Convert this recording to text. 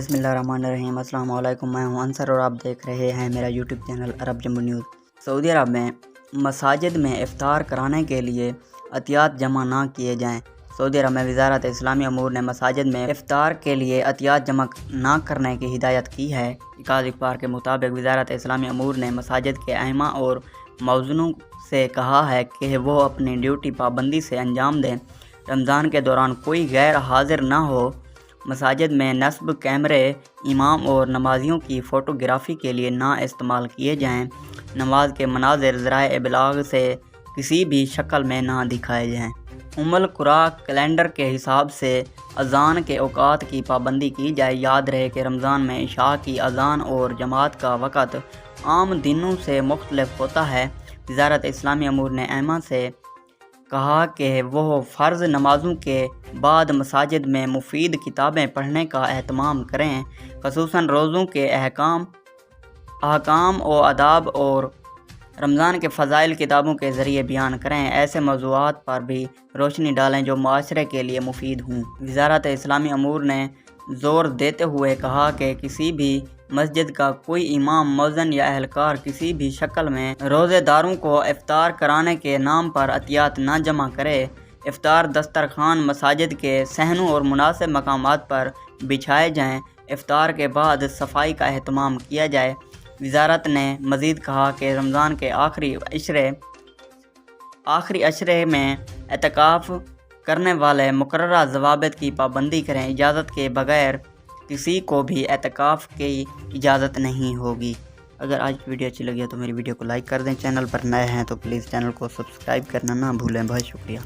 बिस्मिल्लाहिर्रहमानिर्रहीम। अस्सलाम वालेकुम। मैं हूं अंसर और आप देख रहे हैं मेरा यूट्यूब चैनल अरब जम्बू न्यूज़। सऊदी अरब में मसाजिद में इफ्तार कराने के लिए अतियात जमा ना किए जाएं। सऊदी अरब में वज़ारत इस्लामी अमूर ने मसाजिद में इफ्तार के लिए अतियात जमा ना करने की हिदायत की है। इकाद इखबार के मुताबिक वज़ारत इस्लामी अमूर ने मसाजिद के अइम्मा और मौज़ूनों से कहा है कि वो अपनी ड्यूटी पाबंदी से अंजाम दें। रमज़ान के दौरान कोई गैर हाजिर ना हो। मसाजिद में नस्ब कैमरे इमाम और नमाजियों की फ़ोटोग्राफ़ी के लिए ना इस्तेमाल किए जाएं। नमाज के मनाज़िर ज़राए इबलाग से किसी भी शक्ल में ना दिखाए जाएं। उम्मुल कुरा कैलेंडर के हिसाब से अज़ान के औकात की पाबंदी की जाए। याद रहे कि रमज़ान में इशा की अज़ान और जमात का वक़्त आम दिनों से मुख्तलिफ होता है। वज़ारत इस्लामी अमूर ने अइम्मा से कहा कि वो फ़र्ज़ नमाज़ों के बाद मसाजिद में मुफीद किताबें पढ़ने का एहतमाम करें, ख़ुसूसन रोज़ों के अहकाम व आदाब और रमज़ान के फ़ज़ाइल किताबों के ज़रिए बयान करें। ऐसे मौज़ूआत पर भी रोशनी डालें जो माशरे के लिए मुफीद हों। वज़ारत इस्लामी अमूर ने ज़ोर देते हुए कहा कि किसी भी मस्जिद का कोई इमाम, मौज़न या अहलकार किसी भी शक्ल में रोज़ेदारों को इफ्तार कराने के नाम पर अतियात न जमा करे। इफ्तार दस्तरखान मसाजिद के सहनों और मुनासिब मकामात पर बिछाए जाएँ। इफ्तार के बाद सफाई का एहतमाम किया जाए। वज़ारत ने मज़ीद कहा कि रमज़ान के आखिरी अशरे में एतकाफ़ करने वाले मुकर्ररा ज़वाबित की पाबंदी करें। इजाज़त के बगैर किसी को भी एतकाफ़ की इजाज़त नहीं होगी। अगर आज की वीडियो अच्छी लगी है तो मेरी वीडियो को लाइक कर दें। चैनल पर नए हैं तो प्लीज़ चैनल को सब्सक्राइब करना ना भूलें। बहुत शुक्रिया।